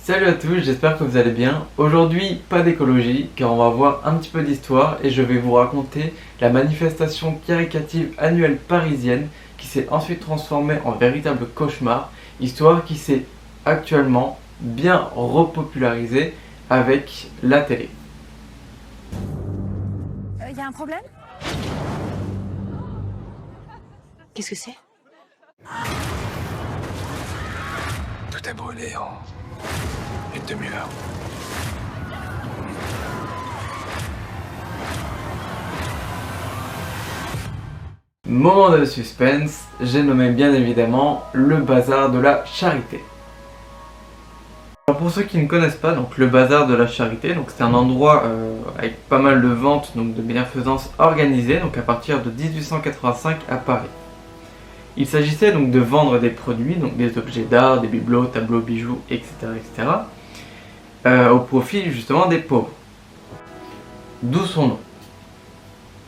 Salut à tous, j'espère que vous allez bien. Aujourd'hui, pas d'écologie, car on va voir un petit peu d'histoire et je vais vous raconter la manifestation caricative annuelle parisienne qui s'est ensuite transformée en véritable cauchemar, histoire qui s'est actuellement bien repopularisée avec la télé. Y a un problème? Qu'est-ce que c'est? Tout est brûlé en une demi-heure. Moment de suspense, j'ai nommé bien évidemment le bazar de la Charité. Alors pour ceux qui ne connaissent pas, donc le bazar de la Charité, donc c'est un endroit avec pas mal de ventes, donc de bienfaisance organisée, donc à partir de 1885 à Paris. Il s'agissait donc de vendre des produits, donc des objets d'art, des bibelots, tableaux, bijoux, etc., au profit justement des pauvres. D'où son nom.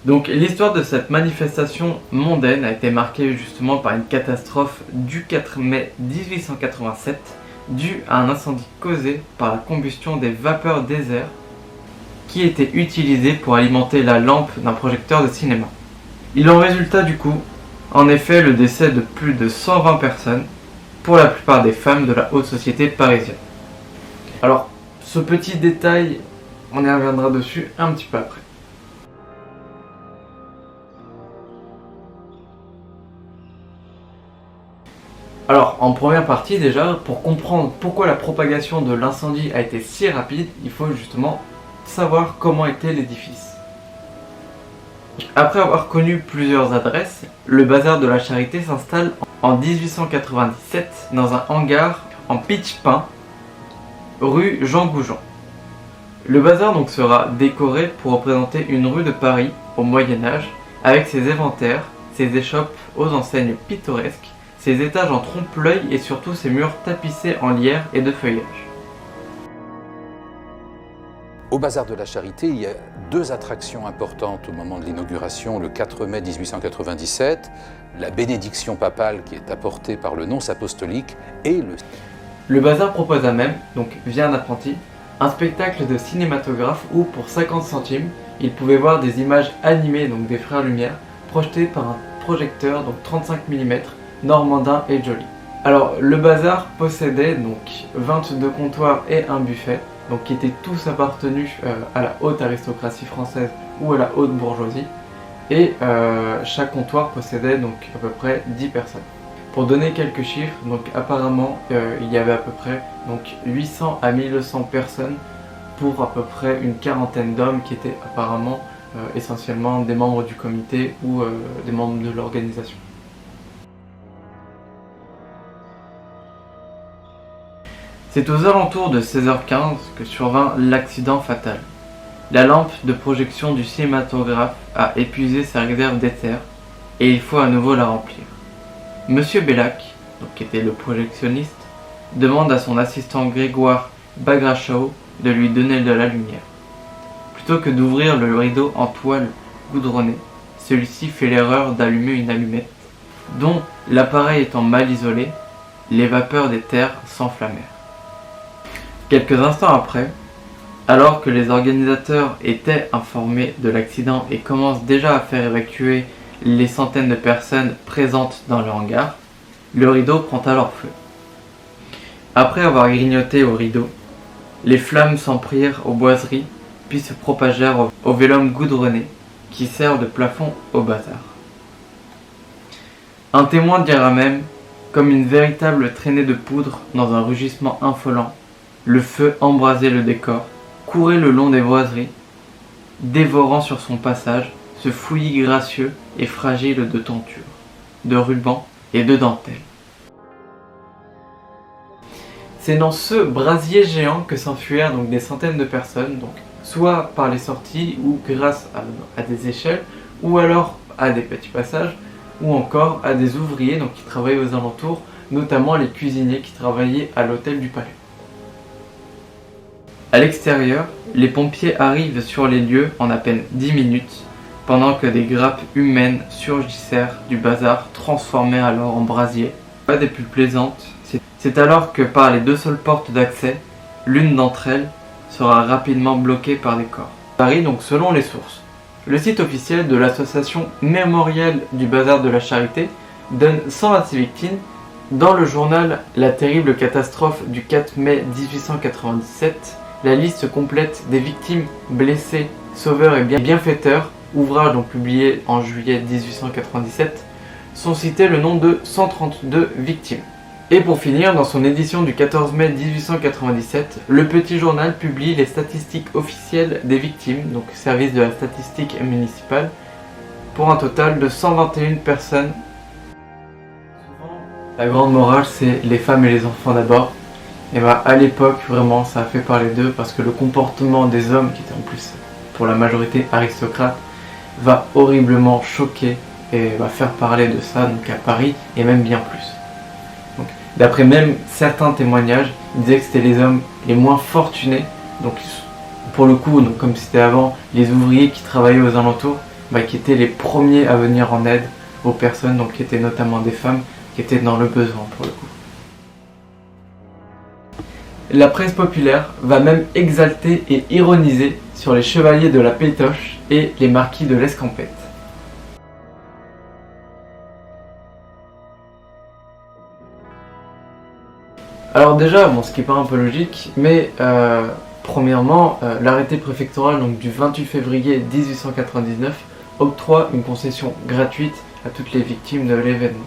Donc l'histoire de cette manifestation mondaine a été marquée justement par une catastrophe du 4 mai 1887 due à un incendie causé par la combustion des vapeurs d'air qui étaient utilisées pour alimenter la lampe d'un projecteur de cinéma. Il en résulta du coup en effet le décès de plus de 120 personnes, pour la plupart des femmes de la haute société parisienne. Alors ce petit détail, on y reviendra dessus un petit peu après. Alors, en première partie déjà, pour comprendre pourquoi la propagation de l'incendie a été si rapide, il faut justement savoir comment était l'édifice. Après avoir connu plusieurs adresses, le bazar de la Charité s'installe en 1897 dans un hangar en pitch peint, rue Jean Goujon. Le bazar donc sera décoré pour représenter une rue de Paris au Moyen-Âge, avec ses éventaires, ses échoppes aux enseignes pittoresques, ses étages en trompe-l'œil et surtout ses murs tapissés en lierre et de feuillage. Au bazar de la Charité, il y a deux attractions importantes au moment de l'inauguration. Le 4 mai 1897, la bénédiction papale qui est apportée par le nonce apostolique et Le bazar proposa même, donc via un apprenti, un spectacle de cinématographe où pour 50 centimes, il pouvait voir des images animées donc des frères Lumière projetées par un projecteur donc 35 mm normandin et joli. Alors le bazar possédait donc 22 comptoirs et un buffet, donc qui étaient tous appartenus à la haute aristocratie française ou à la haute bourgeoisie, et chaque comptoir possédait donc à peu près 10 personnes. Pour donner quelques chiffres, donc apparemment il y avait à peu près donc 800 à 1200 personnes pour à peu près une quarantaine d'hommes qui étaient apparemment essentiellement des membres du comité ou des membres de l'organisation. C'est aux alentours de 16h15 que survint l'accident fatal. La lampe de projection du cinématographe a épuisé sa réserve d'éther et il faut à nouveau la remplir. Monsieur Bellac, donc qui était le projectionniste, demande à son assistant Grégoire Bagrachaud de lui donner de la lumière. Plutôt que d'ouvrir le rideau en toile goudronnée, celui-ci fait l'erreur d'allumer une allumette, dont l'appareil étant mal isolé, les vapeurs d'éther s'enflammèrent. Quelques instants après, alors que les organisateurs étaient informés de l'accident et commencent déjà à faire évacuer les centaines de personnes présentes dans le hangar, le rideau prend alors feu. Après avoir grignoté au rideau, les flammes s'en prirent aux boiseries puis se propagèrent au vélum goudronné qui sert de plafond au bazar. Un témoin dira même, comme une véritable traînée de poudre dans un rugissement infolent, le feu embrasait le décor, courait le long des boiseries, dévorant sur son passage ce fouillis gracieux et fragile de tentures, de rubans et de dentelles. C'est dans ce brasier géant que s'enfuirent donc des centaines de personnes, donc soit par les sorties ou grâce à des échelles, ou alors à des petits passages, ou encore à des ouvriers donc, qui travaillaient aux alentours, notamment les cuisiniers qui travaillaient à l'hôtel du Palais. À l'extérieur, les pompiers arrivent sur les lieux en à peine 10 minutes, pendant que des grappes humaines surgissèrent du bazar transformé alors en brasier. Pas des plus plaisantes, c'est alors que par les deux seules portes d'accès, l'une d'entre elles sera rapidement bloquée par des corps. Paris, donc selon les sources. Le site officiel de l'association mémorielle du bazar de la Charité donne 126 victimes. Dans le journal La terrible catastrophe du 4 mai 1897, la liste complète des victimes, blessés, sauveurs et bienfaiteurs, ouvrage donc publié en juillet 1897, sont cités le nom de 132 victimes. Et pour finir, dans son édition du 14 mai 1897, le Petit Journal publie les statistiques officielles des victimes, donc service de la statistique municipale, pour un total de 121 personnes. La grande morale, c'est les femmes et les enfants d'abord. Et bah à l'époque, vraiment, ça a fait parler d'eux parce que le comportement des hommes, qui étaient en plus pour la majorité aristocrates, va horriblement choquer et va faire parler de ça donc à Paris et même bien plus. Donc, d'après même certains témoignages, ils disaient que c'était les hommes les moins fortunés. Donc pour le coup, donc, comme c'était avant, les ouvriers qui travaillaient aux alentours, qui étaient les premiers à venir en aide aux personnes, donc qui étaient notamment des femmes qui étaient dans le besoin pour le coup. La presse populaire va même exalter et ironiser sur les chevaliers de la Pétoche et les marquis de l'Escampette. Alors déjà, bon, ce qui paraît un peu logique, mais premièrement, l'arrêté préfectoral donc, du 28 février 1899 octroie une concession gratuite à toutes les victimes de l'événement.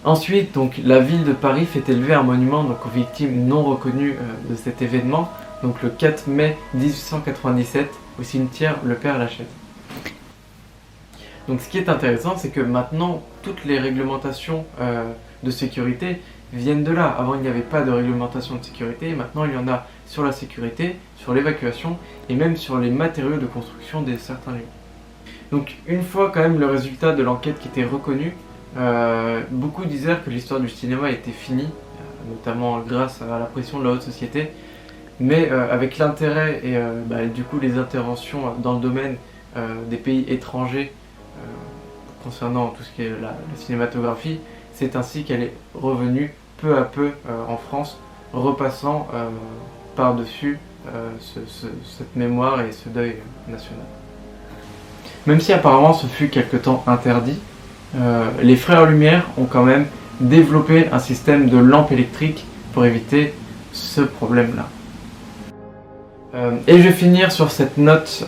Ensuite, donc, la ville de Paris fait élever un monument donc, aux victimes non reconnues de cet événement, donc le 4 mai 1897, au cimetière Le Père-Lachaise. Donc ce qui est intéressant, c'est que maintenant, toutes les réglementations de sécurité viennent de là. Avant, il n'y avait pas de réglementation de sécurité, maintenant il y en a sur la sécurité, sur l'évacuation et même sur les matériaux de construction de certains lieux. Donc une fois quand même le résultat de l'enquête qui était reconnu, beaucoup disaient que l'histoire du cinéma était finie, notamment grâce à la pression de la haute société, mais avec l'intérêt et du coup les interventions dans le domaine des pays étrangers concernant tout ce qui est la cinématographie, c'est ainsi qu'elle est revenue peu à peu en France, repassant par-dessus cette mémoire et ce deuil national. Même si apparemment ce fut quelque temps interdit, les frères Lumière ont quand même développé un système de lampes électriques pour éviter ce problème-là. Et je vais finir sur cette note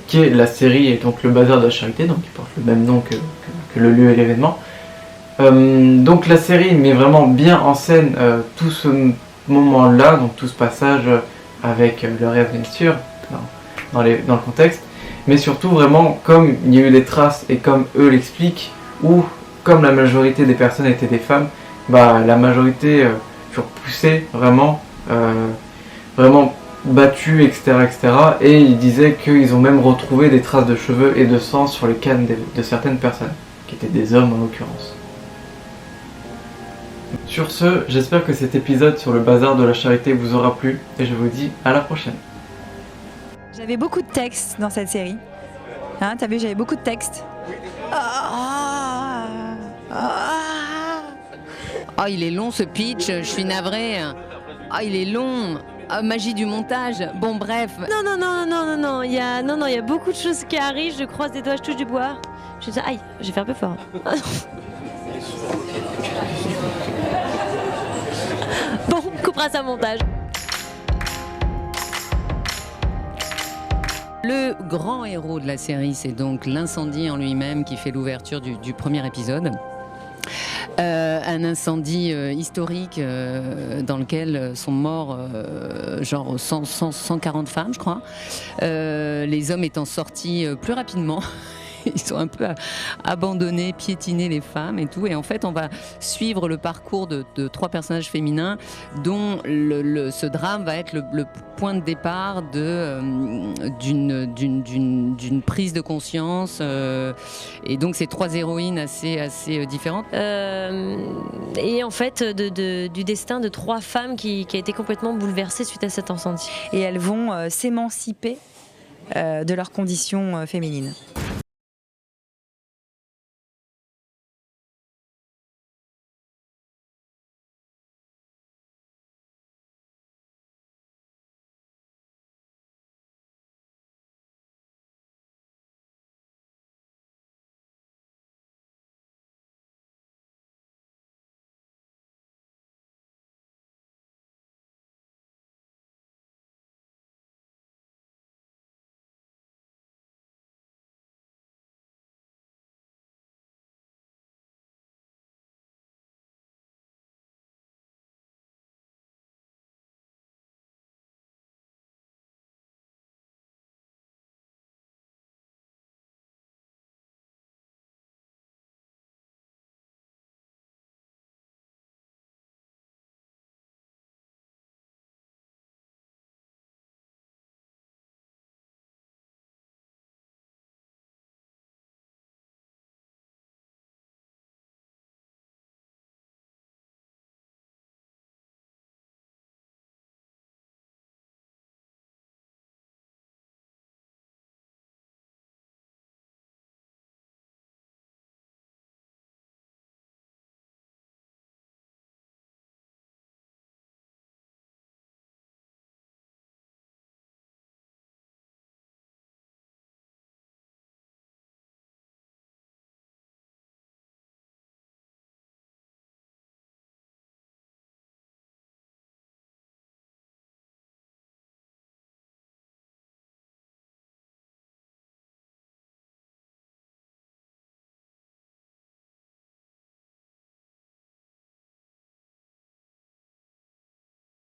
qui est la série et donc le bazar de la Charité, donc qui porte le même nom que le lieu et l'événement. Donc la série met vraiment bien en scène tout ce moment-là, donc tout ce passage avec le rêve bien sûr dans le contexte, mais surtout vraiment comme il y a eu des traces et comme eux l'expliquent, où comme la majorité des personnes étaient des femmes, la majorité furent poussées vraiment battus, etc., etc. Et ils disaient qu'ils ont même retrouvé des traces de cheveux et de sang sur les cannes de certaines personnes, qui étaient des hommes en l'occurrence. Sur ce, j'espère que cet épisode sur le bazar de la Charité vous aura plu, et je vous dis à la prochaine. J'avais beaucoup de textes dans cette série. Hein, t'as vu, j'avais beaucoup de textes. Oh, il est long ce pitch, je suis navrée. Ah, il est long. Ah, magie du montage. Bon, bref. Non, il y a beaucoup de choses qui arrivent. Je croise des doigts, je touche du bois. Je dis, aïe, j'ai fait un peu fort. Bon, on coupera ça au montage. Le grand héros de la série, c'est donc l'incendie en lui-même qui fait l'ouverture du premier épisode. Un incendie historique dans lequel sont morts genre 140 femmes, je crois. Les hommes étant sortis plus rapidement. Ils sont un peu abandonnés, piétinés les femmes et tout. Et en fait, on va suivre le parcours de 3 personnages féminins dont ce drame va être le point de départ d'une prise de conscience. Et donc, ces 3 héroïnes assez différentes. Et en fait, du destin de 3 femmes qui a été complètement bouleversé suite à cet incendie. Et elles vont s'émanciper de leurs conditions féminines.